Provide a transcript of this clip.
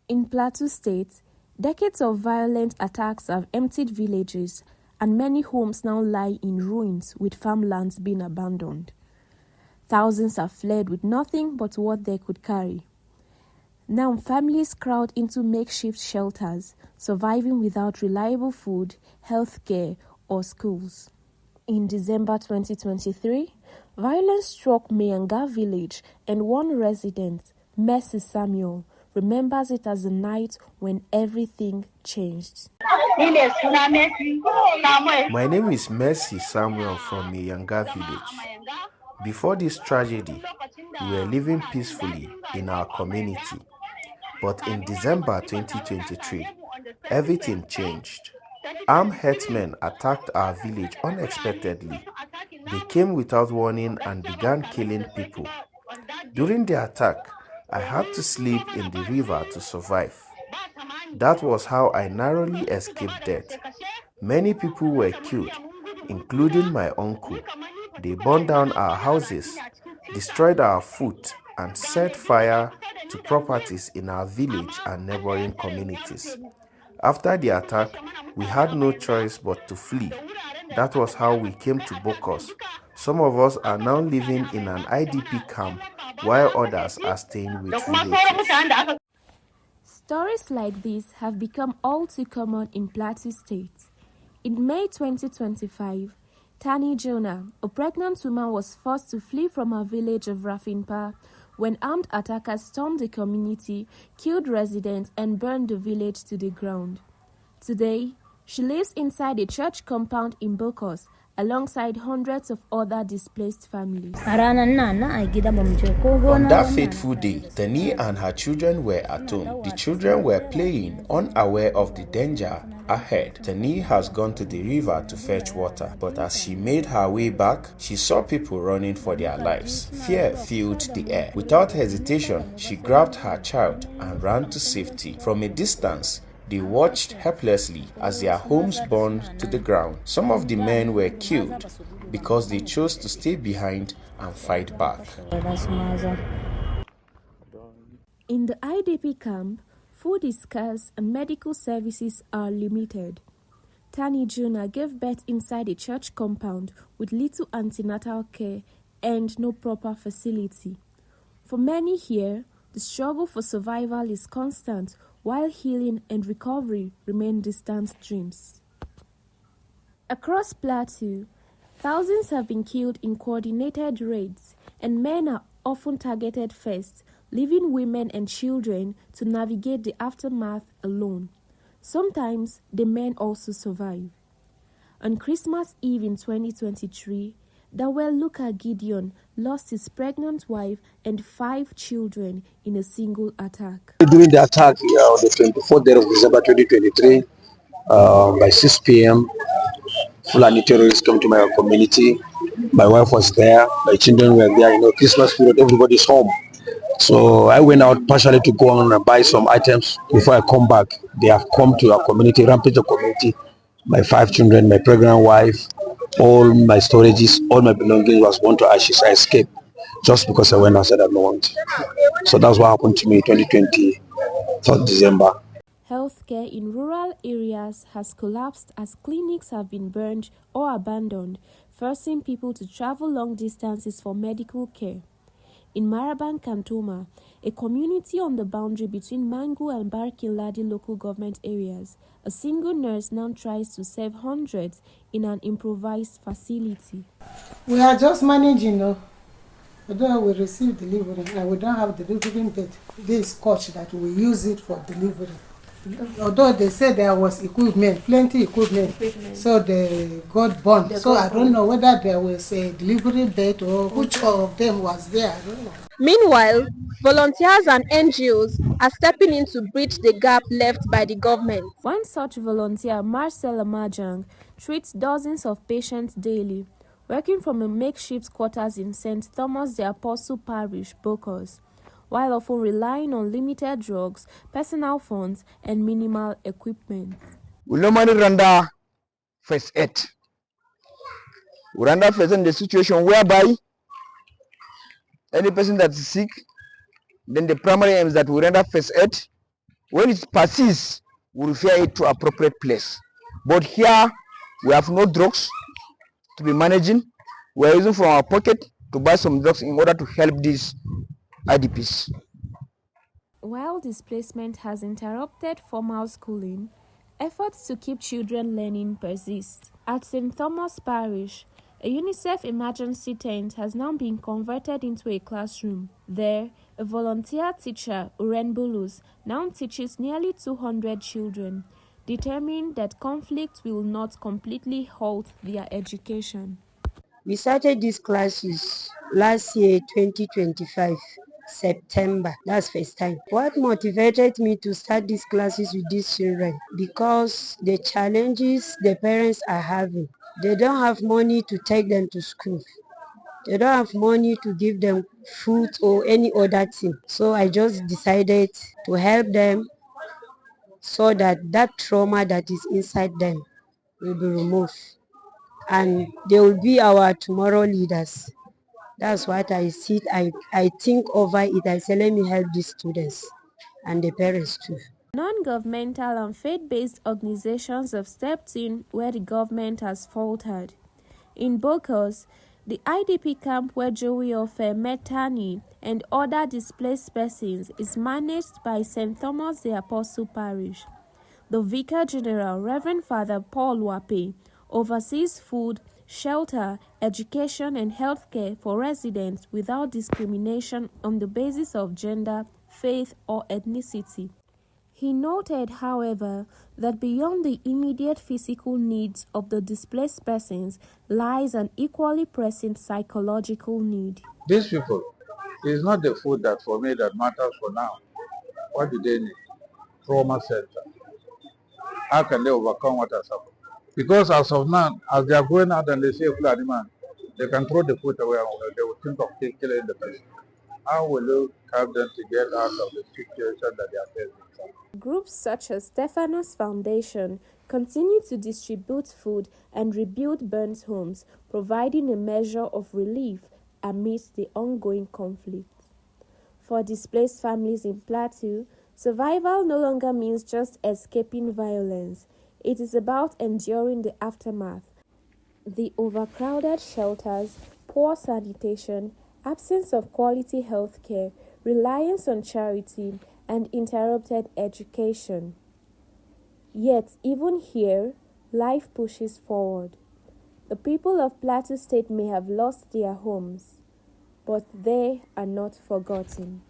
In Plateau State, decades of violent attacks have emptied villages, and many homes now lie in ruins with farmlands being abandoned. Thousands have fled with nothing but what they could carry. Now families crowd into makeshift shelters, surviving without reliable food, health care, or schools. In December 2023, violence struck Miyanga village, and one resident, Mercy Samuel, remembers it as the night when everything changed. My name is Mercy Samuel from Miyanga village. Before this tragedy, we were living peacefully in our community. But in December 2023, everything changed. Armed herdsmen attacked our village unexpectedly. They came without warning and began killing people. During the attack, I had to sleep in the river to survive. That was how I narrowly escaped death. Many people were killed, including my uncle. They burned down our houses, destroyed our food, and set fire to properties in our village and neighboring communities. After the attack, we had no choice but to flee. That was how we came to Bokkos. Some of us are now living in an IDP camp, while others are staying with relatives. Stories like this have become all too common in Plateau State. In May 2025, Tani, Jonah, a pregnant woman, was forced to flee from her village of Rafinpa when armed attackers stormed the community, killed residents, and burned the village to the ground. Today, she lives inside a church compound in Bokkos, alongside hundreds of other displaced families. On that fateful day, Tani and her children were at home. The children were playing, unaware of the danger ahead. Tani has gone to the river to fetch water, but as she made her way back, she saw people running for their lives. Fear filled the air. Without hesitation, she grabbed her child and ran to safety. From a distance, they watched helplessly as their homes burned to the ground. Some of the men were killed because they chose to stay behind and fight back. In the IDP camp, food is scarce and medical services are limited. Tani Jonah gave birth inside a church compound with little antenatal care and no proper facility. For many here, the struggle for survival is constant, while healing and recovery remain distant dreams. Across Plateau, thousands have been killed in coordinated raids, and men are often targeted first, leaving women and children to navigate the aftermath alone. Sometimes the men also survive. On Christmas Eve in 2023, Dawell Luka Gideon lost his pregnant wife and 5 children in a single attack. During the attack on the 24th day of December 2023, by 6 p.m., Fulani terrorists came to my community. My wife was there, my children were there. Christmas period, everybody's home. So I went out partially to go on and buy some items. Before I come back, they have come to our community, rampage the community. My 5 children, my pregnant wife, all my storages, all my belongings was burned to ashes. I escaped just because I went outside at no one. So that's what happened to me 2020, 3rd December. Healthcare in rural areas has collapsed as clinics have been burned or abandoned, forcing people to travel long distances for medical care. In Maraban Kantoma, a community on the boundary between Mangu and Barkin-Ladi local government areas, a single nurse now tries to save hundreds in an improvised facility. We are just managing, although we receive delivery and we don't have delivery bed. This coach that we use it for delivery. Although they said there was plenty equipment, so they got burned. So I don't know whether there was a delivery bed or which of them was there. I don't know. Meanwhile, volunteers and NGOs are stepping in to bridge the gap left by the government. One such volunteer, Marcella Majang, treats dozens of patients daily, working from a makeshift quarters in St. Thomas the Apostle Parish, Bokkos, while often relying on limited drugs, personal funds, and minimal equipment. We normally render first aid. We render first aid in the situation whereby any person that is sick, then the primary aim is that we render first aid, When it persists, we refer it to appropriate place. But here, we have no drugs to be managing. We are using from our pocket to buy some drugs in order to help these IDPs. While displacement has interrupted formal schooling, efforts to keep children learning persist. At St. Thomas Parish, a UNICEF emergency tent has now been converted into a classroom. There, a volunteer teacher, Urenbulus, now teaches nearly 200 children, determined that conflict will not completely halt their education. We started these classes last year, 2025, September. That's first time. What motivated me to start these classes with these children? Because the challenges the parents are having. They don't have money to take them to school. They don't have money to give them food or any other thing. So I just decided to help them so that that trauma that is inside them will be removed. And they will be our tomorrow leaders. That's what I see. I think over it. I say, let me help these students and the parents too. Non-governmental and faith-based organizations have stepped in where the government has faltered. In Bokkos, the IDP camp where Joey met Tani and other displaced persons is managed by St. Thomas the Apostle Parish. The Vicar General, Reverend Father Paul Wape, oversees food, shelter, education and healthcare for residents without discrimination on the basis of gender, faith or ethnicity. He noted, however, that beyond the immediate physical needs of the displaced persons lies an equally pressing psychological need. These people, it's not the food that for me that matters for now. What do they need? Trauma center. How can they overcome what has happened? Because as of now, as they are going out and they say Fulani man, they can throw the food away and they will think of killing the person. How will you help them to get out of the situation that they are facing? Groups such as Stephanos Foundation continue to distribute food and rebuild burnt homes, providing a measure of relief amidst the ongoing conflict. For displaced families in Plateau, survival no longer means just escaping violence. It is about enduring the aftermath. The overcrowded shelters, poor sanitation, absence of quality health care, reliance on charity, and interrupted education. Yet, even here, life pushes forward. The people of Plateau State may have lost their homes, but they are not forgotten.